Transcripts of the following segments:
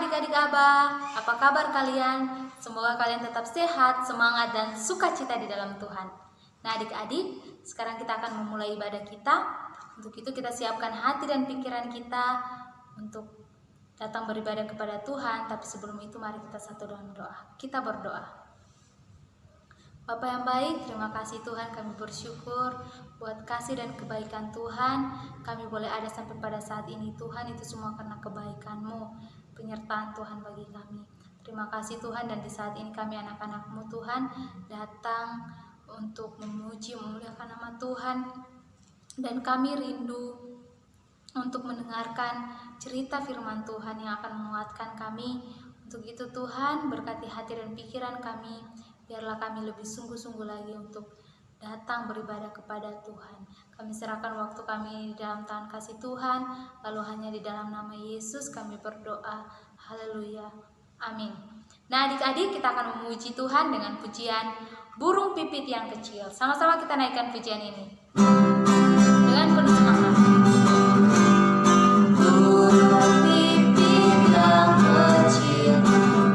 adik-adik Abah, apa kabar kalian? Semoga kalian tetap sehat, semangat, dan sukacita di dalam Tuhan. Nah adik-adik, sekarang kita akan memulai ibadah kita. Untuk itu kita siapkan hati dan pikiran kita untuk datang beribadah kepada Tuhan. Tapi sebelum itu mari kita satu dalam doa. Kita berdoa. Bapa yang baik, terima kasih Tuhan, kami bersyukur buat kasih dan kebaikan Tuhan. Kami boleh ada sampai pada saat ini Tuhan, itu semua karena kebaikan-Mu, penyertaan Tuhan bagi kami. Terima kasih Tuhan, dan di saat ini kami anak-anak-Mu Tuhan datang untuk memuji, memuliakan nama Tuhan. Dan kami rindu untuk mendengarkan cerita firman Tuhan yang akan menguatkan kami. Untuk itu Tuhan, berkati hati dan pikiran kami, biarlah kami lebih sungguh-sungguh lagi untuk datang beribadah kepada Tuhan. Kami serahkan waktu kami di dalam tangan kasih Tuhan, lalu hanya di dalam nama Yesus kami berdoa. Haleluya. Amin. Nah adik-adik, kita akan memuji Tuhan dengan pujian Burung Pipit yang Kecil. Sama-sama kita naikkan pujian ini dengan penuh semangat. Burung pipit yang kecil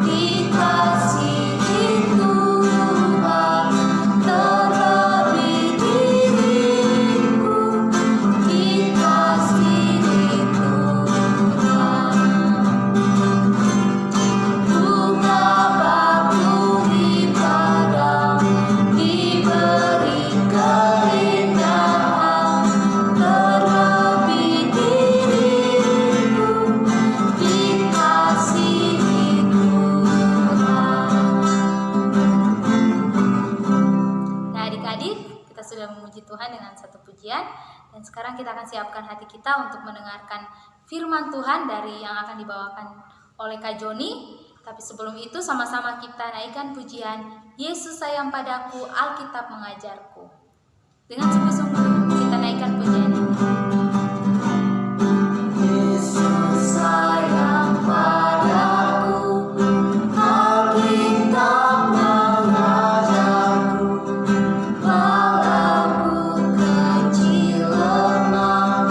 dikasihi Tuhan, terlebih diriku dikasihi Tuhan. Bunga bakung di padang diberi keindahan, terlebih diriku dikasihi Tuhan. Nah adik-adik, kita sudah memuji Tuhan dengan satu pujian, dan sekarang kita akan siapkan hati kita untuk mendengarkan firman Tuhan dari yang akan dibawakan oleh Kak Joni. Tapi sebelum itu sama-sama kita naikkan pujian Yesus sayang padaku, Alkitab mengajarku. Dengan sungguh-sungguh kita naikkan pujian ini. Yesus sayang padaku, Alkitab mengajarku, walaupun kecil lemah,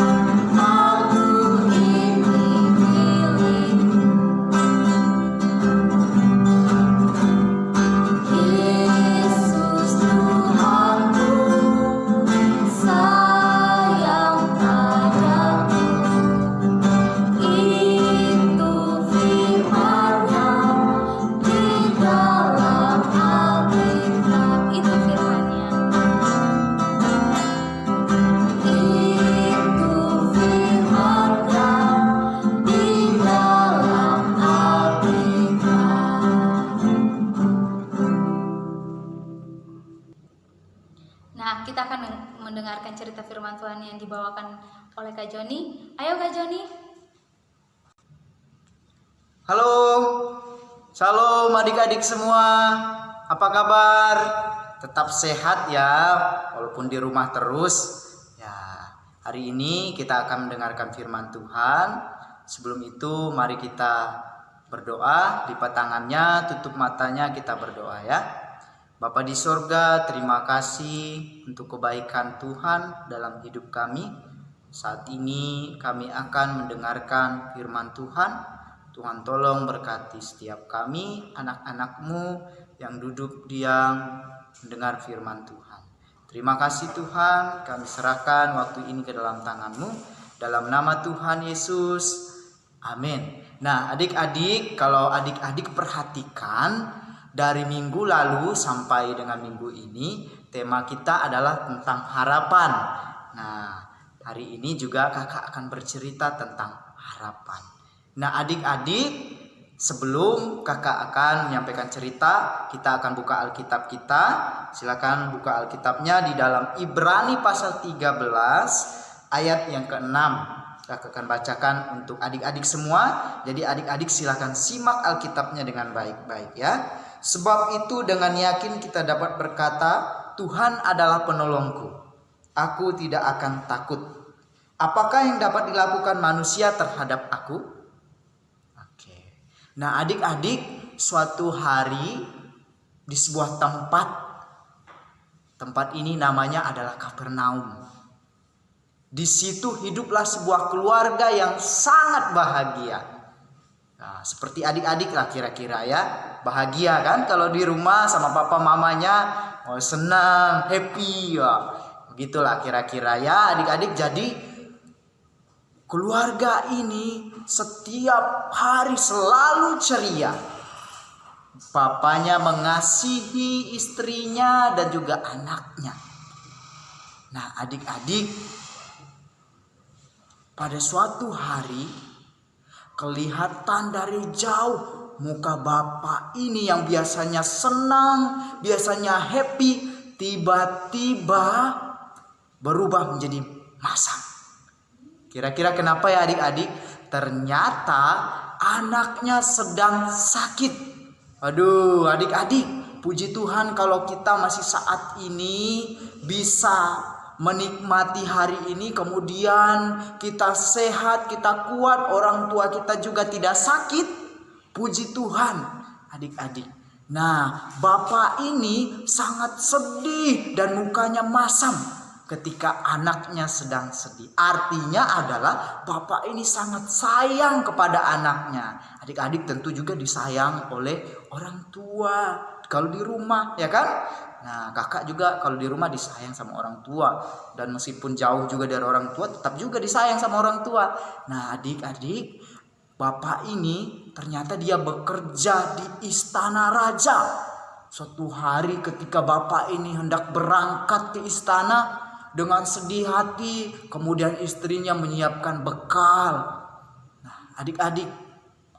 aku ini milikmu. Yesus Tuhanku, sayang padaku, itu firman-Nya di dalam Alkitab, itu firman-Nya, itu firman-Nya di dalam Alkitab. Nah, kita akan mendengarkan cerita firman Tuhan yang dibawakan oleh Kak Joni. Ayo Kak Joni. Halo, shalom adik-adik semua. Apa kabar? Tetap sehat ya, walaupun di rumah terus. Ya, hari ini kita akan mendengarkan firman Tuhan. Sebelum itu, mari kita berdoa. Lipat tangannya, tutup matanya, kita berdoa ya. Bapa di sorga, terima kasih untuk kebaikan Tuhan dalam hidup kami. Saat ini kami akan mendengarkan firman Tuhan. Tuhan tolong berkati setiap kami, anak-anak-Mu yang duduk diam mendengar firman Tuhan. Terima kasih Tuhan, kami serahkan waktu ini ke dalam tangan-Mu. Dalam nama Tuhan Yesus, amin. Nah adik-adik, kalau adik-adik perhatikan, dari minggu lalu sampai dengan minggu ini tema kita adalah tentang harapan. Nah hari ini juga kakak akan bercerita tentang harapan. Nah adik-adik, sebelum kakak akan menyampaikan cerita, kita akan buka Alkitab kita. Silakan buka Alkitabnya di dalam Ibrani pasal 13 ayat yang ke-6. Kakak akan bacakan untuk adik-adik semua. Jadi adik-adik silakan simak Alkitabnya dengan baik-baik ya. Sebab itu dengan yakin kita dapat berkata, Tuhan adalah penolongku, aku tidak akan takut. Apakah yang dapat dilakukan manusia terhadap aku? Oke. Nah adik-adik, suatu hari di sebuah tempat ini namanya adalah Kapernaum. Di situ hiduplah sebuah keluarga yang sangat bahagia. Nah, seperti adik-adik lah kira-kira ya. Bahagia kan kalau di rumah sama papa mamanya, oh, senang, happy ya. Begitulah kira-kira ya adik-adik. Jadi keluarga ini setiap hari selalu ceria. Papanya mengasihi istrinya dan juga anaknya. Nah, adik-adik, pada suatu hari kelihatan dari jauh muka bapak ini yang biasanya senang, biasanya happy, tiba-tiba berubah menjadi masam. Kira-kira kenapa ya adik-adik? Ternyata anaknya sedang sakit. Aduh adik-adik, puji Tuhan kalau kita masih saat ini bisa menikmati hari ini, kemudian kita sehat, kita kuat, orang tua kita juga tidak sakit. Puji Tuhan adik-adik. Nah, bapak ini sangat sedih dan mukanya masam ketika anaknya sedang sedih. Artinya adalah bapak ini sangat sayang kepada anaknya. Adik-adik tentu juga disayang oleh orang tua kalau di rumah, ya kan? Nah, kakak juga kalau di rumah disayang sama orang tua. Dan meskipun jauh juga dari orang tua, tetap juga disayang sama orang tua. Nah, adik-adik, bapak ini ternyata dia bekerja di istana raja. Suatu hari ketika bapak ini hendak berangkat ke istana, dengan sedih hati, kemudian istrinya menyiapkan bekal. Nah, adik-adik,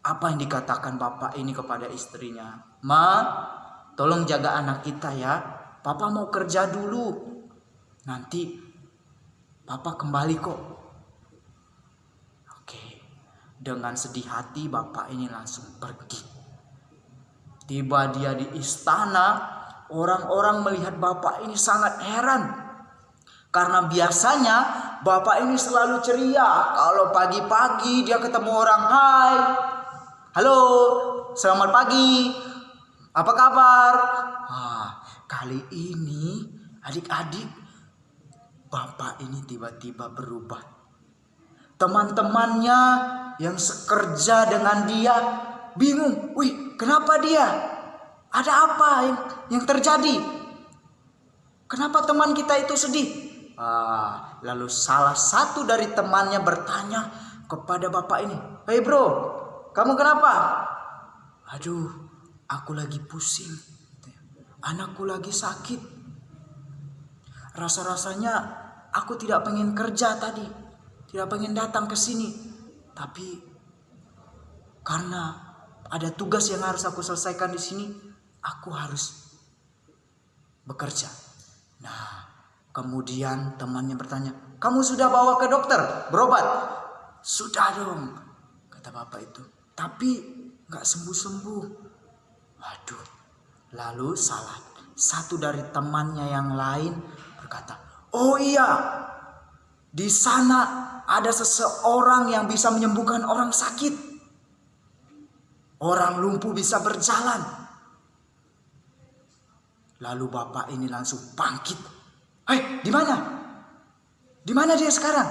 apa yang dikatakan bapak ini kepada istrinya? Ma, tolong jaga anak kita ya. Papa mau kerja dulu. Nanti papa kembali kok. Oke. Dengan sedih hati bapak ini langsung pergi. Tiba dia di istana, orang-orang melihat bapak ini sangat heran. Karena biasanya bapak ini selalu ceria. Kalau pagi-pagi dia ketemu orang, "Hai. Halo, selamat pagi. Apa kabar?" Kali ini adik-adik, bapak ini tiba-tiba berubah. Teman-temannya yang sekerja dengan dia bingung. Wih, kenapa dia? Ada apa yang terjadi? Kenapa teman kita itu sedih? Lalu salah satu dari temannya bertanya kepada bapak ini, "Hei bro, kamu kenapa?" "Aduh, aku lagi pusing. Anakku lagi sakit. Rasa-rasanya aku tidak pengen kerja tadi. Tidak pengen datang ke sini. Tapi karena ada tugas yang harus aku selesaikan di sini, aku harus bekerja." Nah, kemudian temannya bertanya, "Kamu sudah bawa ke dokter berobat?" "Sudah dong," kata bapak itu. "Tapi gak sembuh-sembuh." Waduh. Lalu salah satu dari temannya yang lain berkata, "Oh iya, di sana ada seseorang yang bisa menyembuhkan orang sakit. Orang lumpuh bisa berjalan." Lalu bapak ini langsung bangkit. Di mana? Di mana dia sekarang?"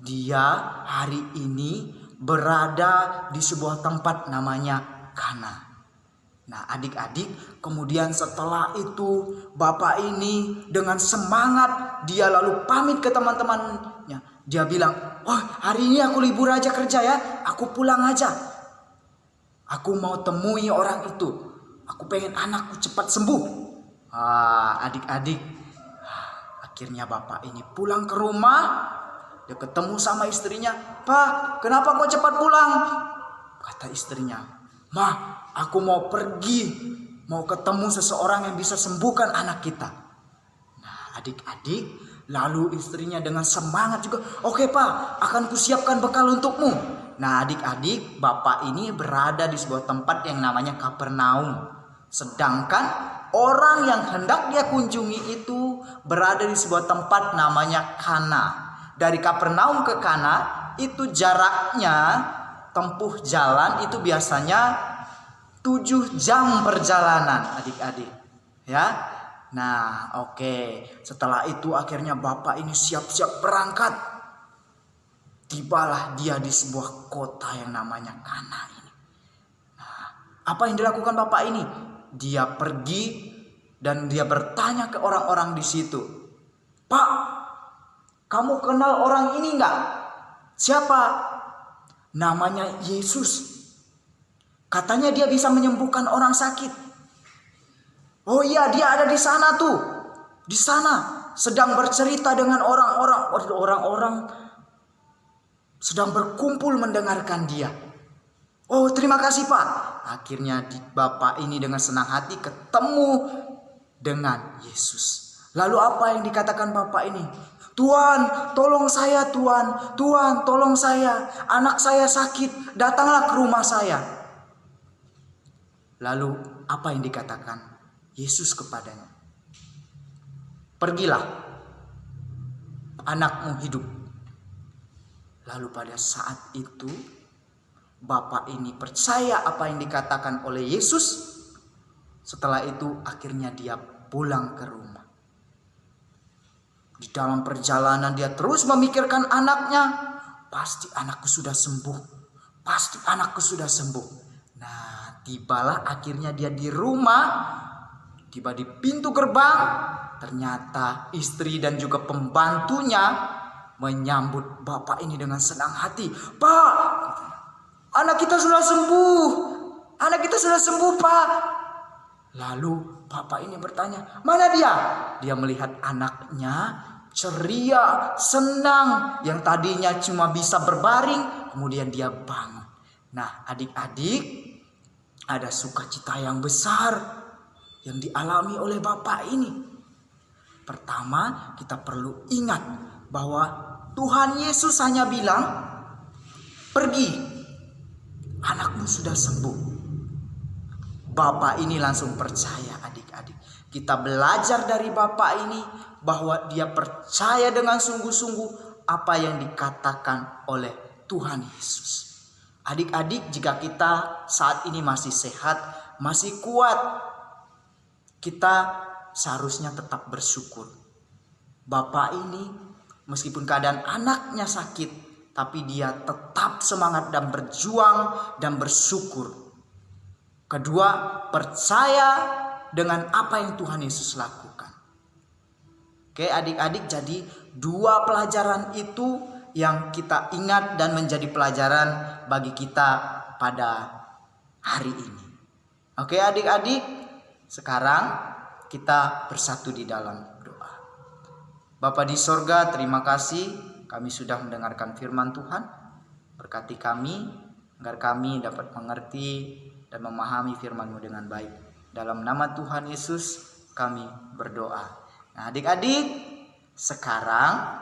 "Dia hari ini berada di sebuah tempat namanya Kana." Nah, adik-adik, kemudian setelah itu bapak ini dengan semangat dia lalu pamit ke teman-temannya. Dia bilang, "Oh, hari ini aku libur aja kerja ya. Aku pulang aja. Aku mau temui orang itu. Aku pengen anakku cepat sembuh." Adik-adik, akhirnya bapak ini pulang ke rumah. Dia ketemu sama istrinya. "Pak, kenapa kau cepat pulang?" Kata istrinya, "Ma, aku mau pergi, mau ketemu seseorang yang bisa sembuhkan anak kita." Nah, adik-adik, lalu istrinya dengan semangat juga, "Oke Pak, akan kusiapkan bekal untukmu." Nah, adik-adik, bapak ini berada di sebuah tempat yang namanya Kapernaum. Sedangkan orang yang hendak dia kunjungi itu berada di sebuah tempat namanya Kana. Dari Kapernaum ke Kana itu jaraknya, tempuh jalan itu biasanya 7 jam perjalanan adik-adik ya. Nah, oke. Setelah itu akhirnya bapak ini siap-siap berangkat. Tibalah dia di sebuah kota yang namanya Kana ini. Apa yang dilakukan bapak ini? Dia pergi dan dia bertanya ke orang-orang di situ. Pak, kamu kenal orang ini enggak? Siapa? Namanya Yesus. Katanya dia bisa menyembuhkan orang sakit. Oh iya, dia ada di sana tuh. Di sana sedang bercerita dengan orang-orang. Orang-orang sedang berkumpul mendengarkan dia. Oh, terima kasih Pak. Akhirnya bapak ini dengan senang hati ketemu dengan Yesus. Lalu apa yang dikatakan bapak ini? Tuhan, tolong saya Tuhan. Tuhan, tolong saya. Anak saya sakit. Datanglah ke rumah saya. Lalu apa yang dikatakan Yesus kepadanya? Pergilah, anakmu hidup. Lalu pada saat itu bapak ini percaya apa yang dikatakan oleh Yesus. Setelah itu akhirnya dia pulang ke rumah. Di dalam perjalanan dia terus memikirkan anaknya. Pasti anakku sudah sembuh. Pasti anakku sudah sembuh. Nah, tibalah akhirnya dia di rumah. Tiba di pintu gerbang. Ternyata istri dan juga pembantunya menyambut bapak ini dengan senang hati. Pak, anak kita sudah sembuh. Anak kita sudah sembuh, Pak. Lalu bapak ini bertanya, mana dia? Dia melihat anaknya ceria, senang. Yang tadinya cuma bisa berbaring, kemudian dia bangun. Nah, adik-adik, ada sukacita yang besar yang dialami oleh bapak ini. Pertama, kita perlu ingat bahwa Tuhan Yesus hanya bilang, pergi, anakmu sudah sembuh. Bapak ini langsung percaya, adik-adik. Kita belajar dari bapak ini bahwa dia percaya dengan sungguh-sungguh apa yang dikatakan oleh Tuhan Yesus. Adik-adik, jika kita saat ini masih sehat, masih kuat, kita seharusnya tetap bersyukur. Bapak ini meskipun keadaan anaknya sakit, tapi dia tetap semangat dan berjuang dan bersyukur. Kedua, percaya dengan apa yang Tuhan Yesus lakukan. Oke, adik-adik, jadi dua pelajaran itu yang kita ingat dan menjadi pelajaran bagi kita pada hari ini. Oke, adik-adik, sekarang kita bersatu di dalam doa. Bapa di sorga, terima kasih kami sudah mendengarkan firman Tuhan. Berkati kami agar kami dapat mengerti dan memahami firman-Mu dengan baik. Dalam nama Tuhan Yesus kami berdoa. Nah, adik-adik, sekarang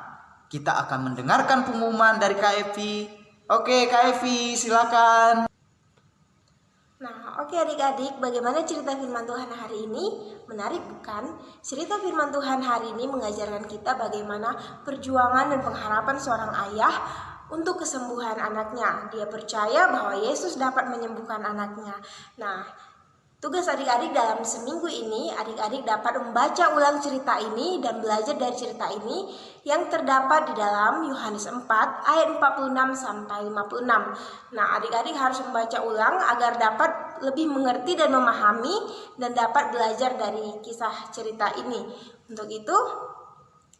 kita akan mendengarkan pengumuman dari Kak Evi. Oke, Kak Evi, silakan. Nah, oke adik-adik, bagaimana cerita firman Tuhan hari ini? Menarik bukan? Cerita firman Tuhan hari ini mengajarkan kita bagaimana perjuangan dan pengharapan seorang ayah untuk kesembuhan anaknya. Dia percaya bahwa Yesus dapat menyembuhkan anaknya. Nah, tugas adik-adik dalam seminggu ini, adik-adik dapat membaca ulang cerita ini dan belajar dari cerita ini yang terdapat di dalam Yohanes 4 ayat 46 sampai 56. Nah, adik-adik harus membaca ulang agar dapat lebih mengerti dan memahami dan dapat belajar dari kisah cerita ini. Untuk itu,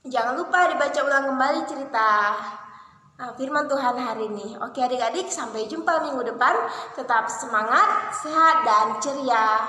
jangan lupa dibaca ulang kembali cerita firman Tuhan hari ini. Oke adik-adik, sampai jumpa minggu depan. Tetap semangat, sehat, dan ceria.